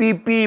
PP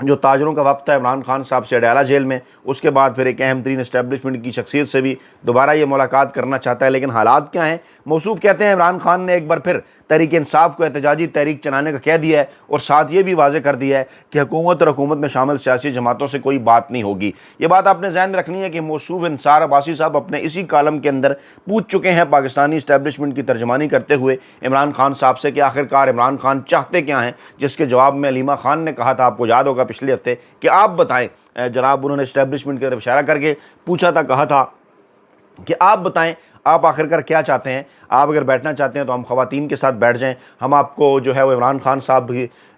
جو تاجروں کا وفد تھا عمران خان صاحب سے اڈیالہ جیل میں، اس کے بعد پھر ایک اہم ترین اسٹیبلشمنٹ کی شخصیت سے بھی دوبارہ یہ ملاقات کرنا چاہتا ہے، لیکن حالات کیا ہیں؟ موصوف کہتے ہیں عمران خان نے ایک بار پھر تحریک انصاف کو احتجاجی تحریک چلانے کا کہہ دیا ہے، اور ساتھ یہ بھی واضح کر دیا ہے کہ حکومت اور حکومت میں شامل سیاسی جماعتوں سے کوئی بات نہیں ہوگی۔ یہ بات آپ نے ذہن میں رکھنی ہے کہ موصوف انصار عباسی صاحب اپنے اسی کالم کے اندر پوچھ چکے ہیں پاکستانی اسٹیبلشمنٹ کی ترجمانی کرتے ہوئے عمران خان صاحب سے کہ آخرکار عمران خان چاہتے کیا ہیں، جس کے جواب میں علیمہ خان نے کہا تھا، آپ کو یاد ہوگا پچھلے ہفتے، کہ آپ بتائیں جناب، انہوں نے اسٹیبلشمنٹ کی طرف اشارہ کر کے پوچھا تھا، کہا تھا کہ آپ بتائیں آپ آخرکار کیا چاہتے ہیں، آپ اگر بیٹھنا چاہتے ہیں تو ہم خواتین کے ساتھ بیٹھ جائیں، ہم آپ کو جو ہے وہ عمران خان صاحب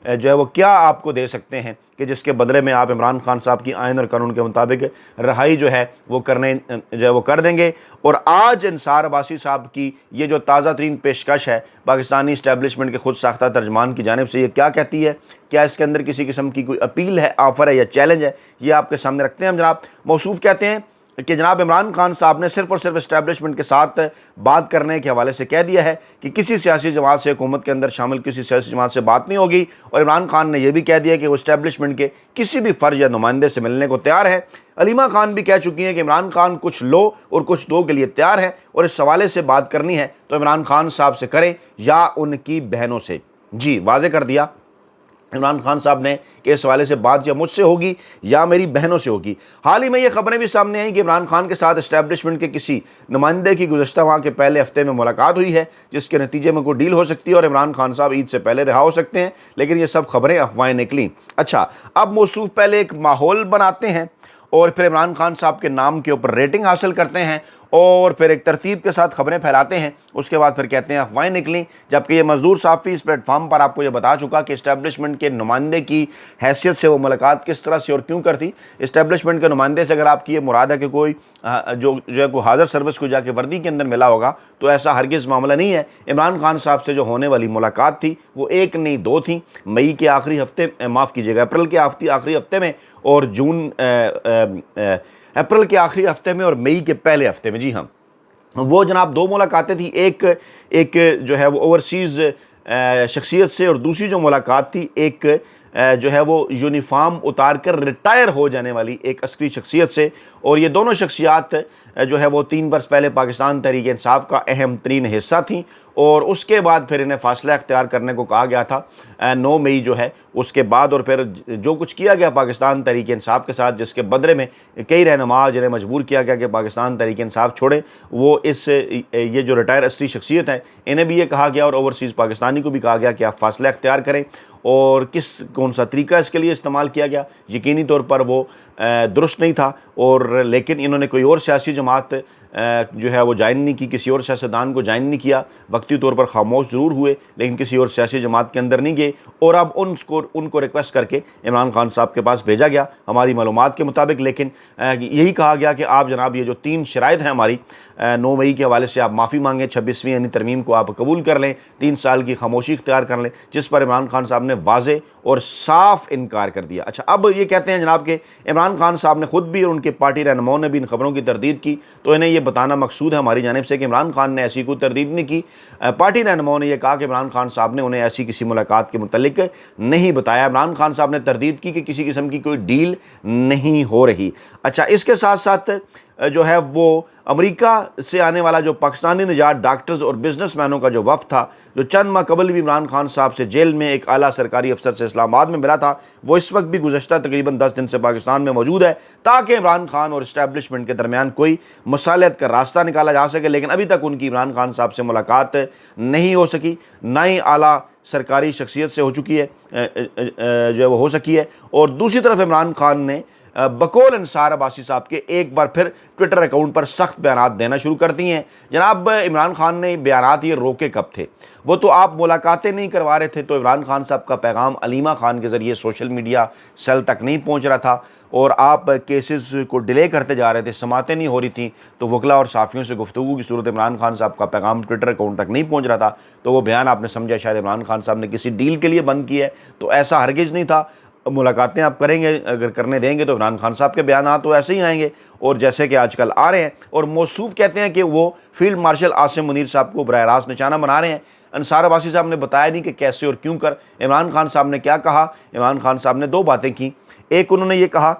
جو ہے وہ کیا آپ کو دے سکتے ہیں کہ جس کے بدلے میں آپ عمران خان صاحب کی آئین اور قانون کے مطابق رہائی جو ہے وہ کرنے جو ہے وہ کر دیں گے۔ اور آج انصار عباسی صاحب کی یہ جو تازہ ترین پیشکش ہے پاکستانی اسٹیبلشمنٹ کے خود ساختہ ترجمان کی جانب سے، یہ کیا کہتی ہے؟ کیا اس کے اندر کسی قسم کی کوئی اپیل ہے، آفر ہے یا چیلنج ہے؟ یہ آپ کے سامنے رکھتے ہیں ہم جناب۔ موصوف کہتے ہیں کہ جناب عمران خان صاحب نے صرف اور صرف اسٹیبلشمنٹ کے ساتھ بات کرنے کے حوالے سے کہہ دیا ہے کہ کسی سیاسی جماعت سے، حکومت کے اندر شامل کسی سیاسی جماعت سے بات نہیں ہوگی، اور عمران خان نے یہ بھی کہہ دیا کہ وہ اسٹیبلشمنٹ کے کسی بھی فرد یا نمائندے سے ملنے کو تیار ہے۔ علیمہ خان بھی کہہ چکی ہیں کہ عمران خان کچھ لو اور کچھ دو کے لیے تیار ہے، اور اس حوالے سے بات کرنی ہے تو عمران خان صاحب سے کریں یا ان کی بہنوں سے۔ جی واضح کر دیا عمران خان صاحب نے کہ اس حوالے سے بات یا مجھ سے ہوگی یا میری بہنوں سے ہوگی۔ حال ہی میں یہ خبریں بھی سامنے آئیں کہ عمران خان کے ساتھ اسٹیبلشمنٹ کے کسی نمائندے کی گزشتہ ماہ کے پہلے ہفتے میں ملاقات ہوئی ہے، جس کے نتیجے میں کوئی ڈیل ہو سکتی ہے اور عمران خان صاحب عید سے پہلے رہا ہو سکتے ہیں، لیکن یہ سب خبریں افواہیں نکلیں۔ اچھا، اب موصوف پہلے ایک ماحول بناتے ہیں اور پھر عمران خان صاحب کے نام کے اوپر ریٹنگ حاصل کرتے ہیں، اور پھر ایک ترتیب کے ساتھ خبریں پھیلاتے ہیں، اس کے بعد پھر کہتے ہیں افواہیں نکلیں، جبکہ یہ مزدور صحافی اس پلیٹ فارم پر آپ کو یہ بتا چکا کہ اسٹیبلشمنٹ کے نمائندے کی حیثیت سے وہ ملاقات کس طرح سے اور کیوں کرتی۔ اسٹیبلشمنٹ کے نمائندے سے اگر آپ کی یہ مراد ہے کہ کوئی جو ہے کوئی حاضر سروس کو جا کے وردی کے اندر ملا ہوگا، تو ایسا ہرگز معاملہ نہیں ہے۔ عمران خان صاحب سے جو ہونے والی ملاقات تھی وہ ایک نہیں دو تھیں، مئی کے آخری ہفتے، معاف کیجیے گا، اپریل کے آخری ہفتے میں، اور اپریل کے آخری ہفتے میں اور مئی کے پہلے ہفتے میں۔ جی ہاں، وہ جناب دو ملاقاتیں تھیں، ایک جو ہے وہ اوورسیز شخصیت سے، اور دوسری جو ملاقات تھی ایک جو ہے وہ یونیفارم اتار کر ریٹائر ہو جانے والی ایک عسکری شخصیت سے، اور یہ دونوں شخصیات جو ہے وہ 3 برس پہلے پاکستان تحریک انصاف کا اہم ترین حصہ تھیں، اور اس کے بعد پھر انہیں فاصلہ اختیار کرنے کو کہا گیا تھا 9 مئی جو ہے اس کے بعد، اور پھر جو کچھ کیا گیا پاکستان تحریک انصاف کے ساتھ، جس کے بدلے میں کئی رہنما جنہیں مجبور کیا گیا کہ پاکستان تحریک انصاف چھوڑیں، وہ یہ جو ریٹائر عسکری شخصیت ہیں انہیں بھی یہ کہا گیا، اور اوورسیز پاکستانی کو بھی کہا گیا کہ آپ فاصلہ اختیار کریں، اور کون سا طریقہ اس کے لیے استعمال کیا گیا یقینی طور پر وہ درست نہیں تھا، اور لیکن انہوں نے کوئی اور سیاسی جماعت جو ہے وہ جوائن نہیں کی، کسی اور سیاستدان کو جوائن نہیں کیا، وقتی طور پر خاموش ضرور ہوئے لیکن کسی اور سیاسی جماعت کے اندر نہیں گئے، اور اب ان کو ریکویسٹ کر کے عمران خان صاحب کے پاس بھیجا گیا ہماری معلومات کے مطابق، لیکن یہی کہا گیا کہ آپ جناب یہ جو 3 شرائط ہیں ہماری 9 مئی کے حوالے سے، آپ معافی مانگیں، 26ویں یعنی ترمیم کو آپ قبول کر لیں، 3 سال کی خاموشی اختیار کر لیں، جس پر عمران خان صاحب نے واضح اور صاف انکار کر دیا۔ اچھا، اب یہ کہتے ہیں جناب کہ عمران خان صاحب نے خود بھی اور ان کے پارٹی رہنماؤں نے بھی ان خبروں کی تردید کی، تو انہیں یہ بتانا مقصود ہے ہماری جانب سے کہ عمران خان نے ایسی کوئی تردید نہیں کی۔ پارٹی رہنماؤں نے یہ کہا کہ عمران خان صاحب نے انہیں ایسی کسی ملاقات کے متعلق نہیں بتایا۔ عمران خان صاحب نے تردید کی کہ کسی قسم کی کوئی ڈیل نہیں ہو رہی۔ اچھا، اس کے ساتھ ساتھ جو ہے وہ امریکہ سے آنے والا جو پاکستانی نژاد ڈاکٹرز اور بزنس مینوں کا جو وفد تھا، جو چند ماہ قبل بھی عمران خان صاحب سے جیل میں ایک اعلیٰ سرکاری افسر سے اسلام آباد میں ملا تھا، وہ اس وقت بھی گزشتہ تقریباً 10 دن سے پاکستان میں موجود ہے، تاکہ عمران خان اور اسٹیبلشمنٹ کے درمیان کوئی مصالحت کا راستہ نکالا جا سکے، لیکن ابھی تک ان کی عمران خان صاحب سے ملاقات نہیں ہو سکی، نہ ہی اعلیٰ سرکاری شخصیت سے ہو چکی ہے جو ہے وہ ہو سکی ہے۔ اور دوسری طرف عمران خان نے بقول انصار عباسی صاحب کے ایک بار پھر ٹویٹر اکاؤنٹ پر سخت بیانات دینا شروع کر دی ہیں۔ جناب عمران خان نے بیانات یہ روکے کب تھے؟ وہ تو آپ ملاقاتیں نہیں کروا رہے تھے، تو عمران خان صاحب کا پیغام علیمہ خان کے ذریعے سوشل میڈیا سیل تک نہیں پہنچ رہا تھا، اور آپ کیسز کو ڈیلے کرتے جا رہے تھے، سماعتیں نہیں ہو رہی تھیں، تو وکلا اور صحافیوں سے گفتگو کی صورت عمران خان صاحب کا پیغام ٹویٹر اکاؤنٹ تک نہیں پہنچ رہا تھا، تو وہ بیان آپ نے سمجھا شاید عمران خان صاحب نے کسی ڈیل کے لیے بند کی ہے، تو ایسا ہرگز نہیں تھا۔ ملاقاتیں آپ کریں گے، اگر کرنے دیں گے تو عمران خان صاحب کے بیانات تو ایسے ہی آئیں گے، اور جیسے کہ آج کل آ رہے ہیں۔ اور موصوف کہتے ہیں کہ وہ فیلڈ مارشل عاصم منیر صاحب کو براہ راست نشانہ بنا رہے ہیں۔ انصار عباسی صاحب نے بتایا نہیں کہ کیسے اور کیوں کر۔ عمران خان صاحب نے کیا کہا؟ عمران خان صاحب نے 2 باتیں کی۔ ایک انہوں نے یہ کہا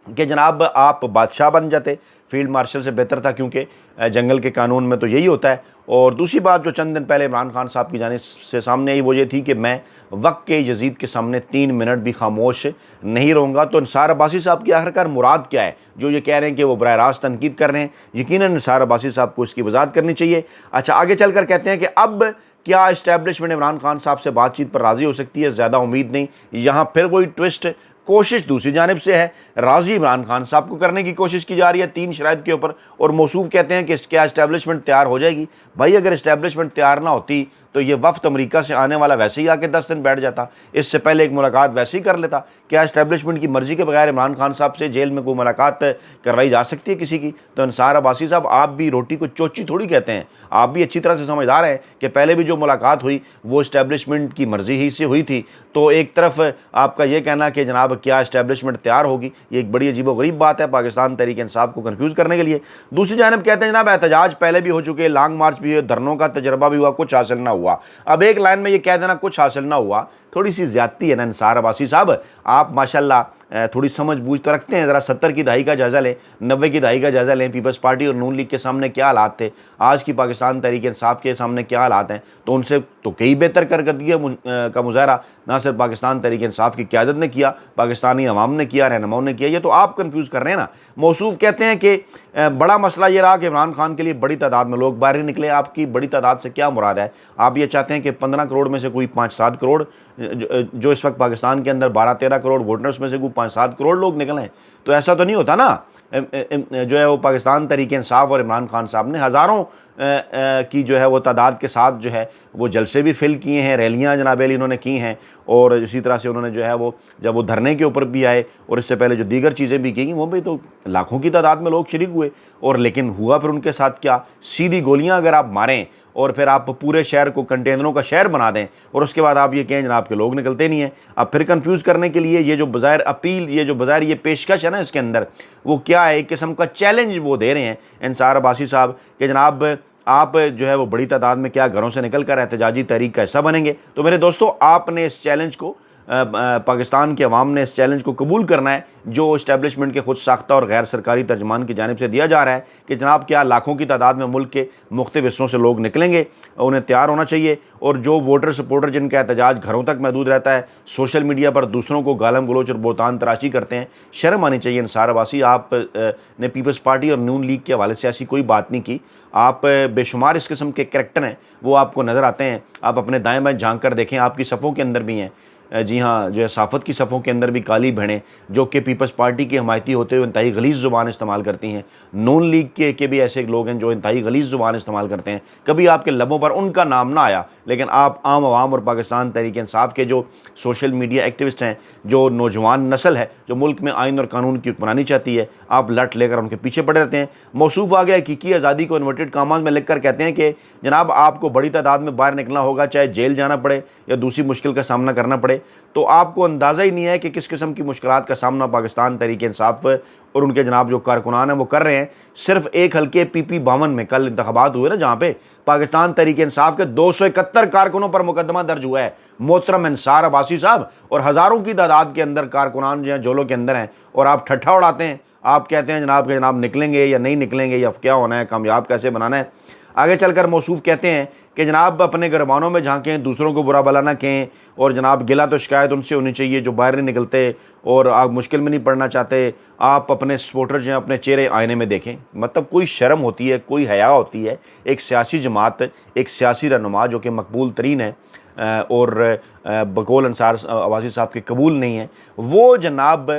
کہ جناب آپ بادشاہ بن جاتے، فیلڈ مارشل سے بہتر تھا، کیونکہ جنگل کے قانون میں تو یہی ہوتا ہے۔ اور دوسری بات جو چند دن پہلے عمران خان صاحب کی جانب سے سامنے آئی وہ یہ تھی کہ میں وقت کے یزید کے سامنے 3 منٹ بھی خاموش نہیں رہوں گا۔ تو انصار عباسی صاحب کی آخرکار مراد کیا ہے؟ جو یہ کہہ رہے ہیں کہ وہ براہ راست تنقید کر رہے ہیں، یقیناً انصار عباسی صاحب کو اس کی وضاحت کرنی چاہیے۔ اچھا، آگے چل کر کہتے ہیں کہ اب کیا اسٹیبلشمنٹ عمران خان صاحب سے بات چیت پر راضی ہو سکتی ہے؟ زیادہ امید نہیں۔ یہاں پھر وہی ٹوسٹ، کوشش دوسری جانب سے ہے، راضی عمران خان صاحب کو کرنے کی کوشش کی جا رہی ہے 3 شرائط کے اوپر، اور موصوف کہتے ہیں کہ کیا اسٹیبلشمنٹ تیار ہو جائے گی؟ بھائی اگر اسٹیبلشمنٹ تیار نہ ہوتی تو یہ وفد امریکہ سے آنے والا ویسے ہی آ کے 10 دن بیٹھ جاتا، اس سے پہلے ایک ملاقات ویسے ہی کر لیتا۔ کیا اسٹیبلشمنٹ کی مرضی کے بغیر عمران خان صاحب سے جیل میں کوئی ملاقات کروائی جا سکتی ہے کسی کی؟ تو انصار عباسی صاحب، آپ بھی روٹی کو چوچی تھوڑی کہتے ہیں، آپ بھی اچھی طرح سے سمجھدار ہیں کہ پہلے بھی جو ملاقات ہوئی وہ اسٹیبلشمنٹ کی مرضی ہی سے ہوئی تھی۔ تو ایک طرف آپ کا یہ کہنا کہ جناب کیا اسٹیبلشمنٹ تیار ہوگی، یہ ایک بڑی عجیب و غریب بات ہے پاکستان تحریک انصاف کو کنفیوز کرنے کے لیے۔ دوسری جانب کہتے ہیں جناب احتجاج پہلے بھی ہو چکے، لانگ مارچ بھی ہوئے، دھرنوں کا تجربہ بھی ہوا، کچھ حاصل نہ ہوا۔ اب ایک لائن میں یہ کہہ دینا کچھ حاصل نہ ہوا، تھوڑی سی زیادتی ہے نا انصار عباسی صاحب؟ آپ ماشاءاللہ تھوڑی سمجھ بوجھ تو رکھتے ہیں، ذرا 70 کی دہائی کا جائزہ لیں، 90 کی دہائی کا جائزہ لیں، پیپلز پارٹی اور نون لیگ کے سامنے کیا حالات تھے، آج کی پاکستان تحریک انصاف کے سامنے کیا حالات ہیں، تو ان سے تو کئی بہتر کارکردگی کا مظاہرہ نہ صرف پاکستان تحریک انصاف کی قیادت نے کیا، پاکستانی عوام نے کیا، رہنماؤں نے کیا۔ یہ تو آپ کنفیوز کر رہے ہیں نا۔ موصوف کہتے ہیں کہ بڑا مسئلہ یہ رہا کہ عمران خان کے لیے بڑی تعداد میں لوگ باہر نکلے۔ آپ کی بڑی تعداد سے کیا مراد ہے؟ آپ یہ چاہتے ہیں کہ 15 کروڑ میں سے کوئی 5-7 کروڑ، جو اس وقت پاکستان کے اندر 12-13 کروڑ ووٹرز میں سے کوئی 5-7 کروڑ لوگ نکلیں؟ تو ایسا تو نہیں ہوتا نا۔ جو ہے وہ پاکستان تحریک انصاف اور عمران خان صاحب نے ہزاروں کی جو ہے وہ تعداد کے ساتھ جو ہے وہ جلسے بھی فل کیے ہیں، ریلیاں جناب علی انہوں نے کی ہیں، اور اسی طرح سے انہوں نے جو ہے وہ جب وہ دھرنے کے اوپر بھی آئے اور اس سے پہلے جو دیگر چیزیں بھی کی گیں وہ بھی تو لاکھوں کی تعداد میں لوگ شریک ہوئے۔ اور لیکن ہوا پھر ان کے ساتھ کیا؟ سیدھی گولیاں اگر آپ ماریں اور پھر آپ پورے شہر کو کنٹینروں کا شہر بنا دیں اور اس کے بعد آپ یہ کہیں جناب کہ لوگ نکلتے نہیں ہیں۔ اب پھر کنفیوز کرنے کے لیے یہ جو بظاہر اپیل، یہ جو بظاہر یہ پیشکش ہے نا، اس کے اندر وہ کیا ہے؟ ایک قسم کا چیلنج وہ دے رہے ہیں انصار عباسی صاحب کہ جناب آپ جو ہے وہ بڑی تعداد میں کیا گھروں سے نکل کر احتجاجی تحریک کا حصہ بنیں گے؟ تو میرے دوستو، آپ نے اس چیلنج کو، پاکستان کے عوام نے اس چیلنج کو قبول کرنا ہے جو اسٹیبلشمنٹ کے خود ساختہ اور غیر سرکاری ترجمان کی جانب سے دیا جا رہا ہے کہ جناب کیا لاکھوں کی تعداد میں ملک کے مختلف حصوں سے لوگ نکلیں گے، انہیں تیار ہونا چاہیے۔ اور جو ووٹر سپورٹر جن کا احتجاج گھروں تک محدود رہتا ہے، سوشل میڈیا پر دوسروں کو گالم گلوچ اور بہتان تراشی کرتے ہیں، شرم آنی چاہیے انصار عباسی۔ آپ نے پیپلز پارٹی اور نون لیگ کے حوالے سے ایسی کوئی بات نہیں کی۔ آپ بے شمار اس قسم کے کریکٹر ہیں وہ آپ کو نظر آتے ہیں، آپ اپنے دائیں بائیں جھانک کر دیکھیں، آپ کی صفوں کے اندر بھی ہیں، جی ہاں، جو ہے صحافت کی صفوں کے اندر بھی کالی بھیڑیں جو کہ پیپلز پارٹی کی حمایتی ہوتے ہوئے انتہائی غلیظ زبان استعمال کرتی ہیں، نون لیگ کے بھی ایسے لوگ ہیں جو انتہائی غلیظ زبان استعمال کرتے ہیں۔ کبھی آپ کے لبوں پر ان کا نام نہ آیا، لیکن آپ عام عوام اور پاکستان تحریک انصاف کے جو سوشل میڈیا ایکٹیوسٹ ہیں، جو نوجوان نسل ہے جو ملک میں آئین اور قانون کی حکمرانی چاہتی ہے، آپ لٹ لے کر ان کے پیچھے پڑے رہتے ہیں۔ موصوف آگے حقیقی آزادی کو انورٹڈ کاماز میں لکھ کر کہتے ہیں کہ جناب آپ کو بڑی تعداد میں باہر نکلنا ہوگا، چاہے جیل جانا پڑے یا دوسری مشکل کا سامنا کرنا پڑے۔ تو آپ کو اندازہ ہی نہیں ہے کہ کس قسم کی مشکلات کا سامنا پاکستان تحریک انصاف اور ان کے جناب جو کارکنان ہیں وہ کر رہے ہیں۔ صرف ایک حلقے PP-52 میں کل انتخابات ہوئے نا، جہاں پہ پاکستان تحریک انصاف کے 271 کارکنوں پر مقدمہ درج ہوا ہے محترم انصار عباسی صاحب، اور ہزاروں کی تعداد کے اندر کارکنان جو ہیں جولوں کے اندر ہیں، اور آپ ٹھٹھا اڑاتے ہیں، آپ کہتے ہیں جناب کہ جناب نکلیں گے یا نہیں نکلیں گے یا کیا ہونا ہے، کامیاب کیسے بنانا ہے۔ آگے چل کر موصوف کہتے ہیں کہ جناب اپنے گربانوں میں جھانکیں، دوسروں کو برا بھلا نہ کہیں، اور جناب گلہ تو شکایت ان سے ہونی چاہیے جو باہر نہیں نکلتے اور آپ مشکل میں نہیں پڑنا چاہتے۔ آپ اپنے سپورٹر جو ہیں اپنے چہرے آئینے میں دیکھیں۔ مطلب کوئی شرم ہوتی ہے، کوئی حیا ہوتی ہے؟ ایک سیاسی جماعت، ایک سیاسی رہنما جو کہ مقبول ترین ہے اور بقول انصار عباسی صاحب کے قبول نہیں ہے، وہ جناب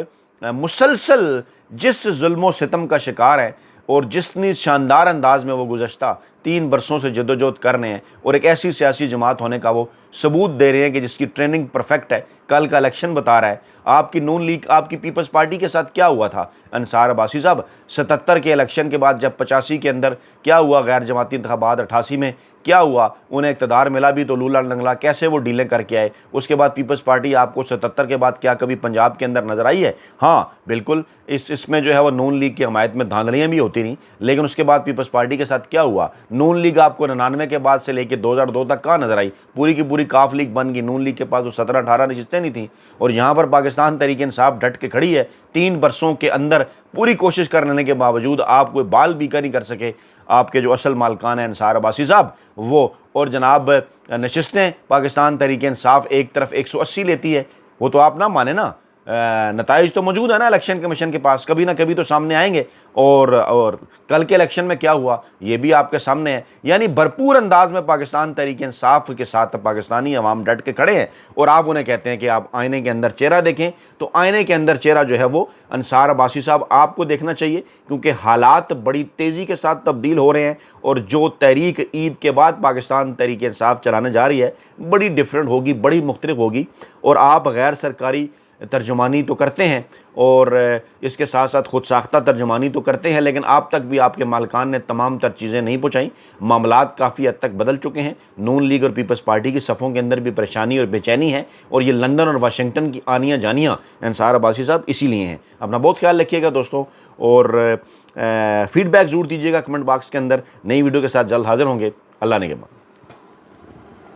مسلسل جس ظلم و ستم کا شکار ہے اور جتنی شاندار انداز میں وہ گزشتہ 3 برسوں سے جدوجہد کر رہے ہیں، اور ایک ایسی سیاسی جماعت ہونے کا وہ ثبوت دے رہے ہیں کہ جس کی ٹریننگ پرفیکٹ ہے، کل کا الیکشن بتا رہا ہے۔ آپ کی نون لیگ، آپ کی پیپلز پارٹی کے ساتھ کیا ہوا تھا انصار عباسی صاحب؟ 77 کے الیکشن کے بعد جب 85 کے اندر کیا ہوا، غیر جماعتی انتخابات 88 میں کیا ہوا، انہیں اقتدار ملا بھی تو لولا لنگلا کیسے وہ ڈیلیں کر کے آئے۔ اس کے بعد پیپلز پارٹی آپ کو 77 کے بعد کیا کبھی پنجاب کے اندر نظر آئی ہے؟ ہاں بالکل، اس میں جو ہے وہ نون لیگ کی حمایت میں دھاندلیاں بھی ہوتی نہیں، لیکن اس کے بعد پیپلز پارٹی کے ساتھ کیا ہوا؟ نون لیگ آپ کو 99 کے بعد سے لے کے 2002 تک کہاں نظر آئی؟ پوری کی پوری کاف لیگ بن گئی، نون لیگ کے پاس وہ 17-18 نشستیں نہیں تھیں، اور یہاں پر پاکستان تحریک انصاف ڈٹ کے کھڑی ہے 3 برسوں کے اندر، پوری کوشش کرنے کے باوجود آپ کوئی بال بیکا نہیں کر سکے۔ آپ کے جو اصل مالکان ہیں انصار عباسی صاحب وہ، اور جناب نشستیں پاکستان تحریک انصاف ایک طرف 180 لیتی ہے، وہ تو آپ نہ مانے نا، نتائج تو موجود ہے نا الیکشن کمیشن کے پاس، کبھی نہ کبھی تو سامنے آئیں گے، اور کل کے الیکشن میں کیا ہوا یہ بھی آپ کے سامنے ہے۔ یعنی بھرپور انداز میں پاکستان تحریک انصاف کے ساتھ پاکستانی عوام ڈٹ کے کھڑے ہیں، اور آپ انہیں کہتے ہیں کہ آپ آئینے کے اندر چہرہ دیکھیں، تو آئینے کے اندر چہرہ جو ہے وہ انصار عباسی صاحب آپ کو دیکھنا چاہیے، کیونکہ حالات بڑی تیزی کے ساتھ تبدیل ہو رہے ہیں، اور جو تحریک عید کے بعد پاکستان تحریک انصاف چلانے جا رہی ہے بڑی ڈیفرنٹ ہوگی، بڑی مختلف ہوگی، اور آپ غیر سرکاری ترجمانی تو کرتے ہیں، اور اس کے ساتھ ساتھ خود ساختہ ترجمانی تو کرتے ہیں، لیکن آپ تک بھی آپ کے مالکان نے تمام تر چیزیں نہیں پہنچائیں۔ معاملات کافی حد تک بدل چکے ہیں، نون لیگ اور پیپلز پارٹی کی صفوں کے اندر بھی پریشانی اور بے چینی ہے، اور یہ لندن اور واشنگٹن کی آنیاں جانیاں انصار عباسی صاحب اسی لیے ہیں۔ اپنا بہت خیال رکھیے گا دوستوں، اور فیڈ بیک ضرور دیجیے گا کمنٹ باکس کے اندر۔ نئی ویڈیو کے ساتھ جلد حاضر ہوں گے، اللہ نے کے بعد۔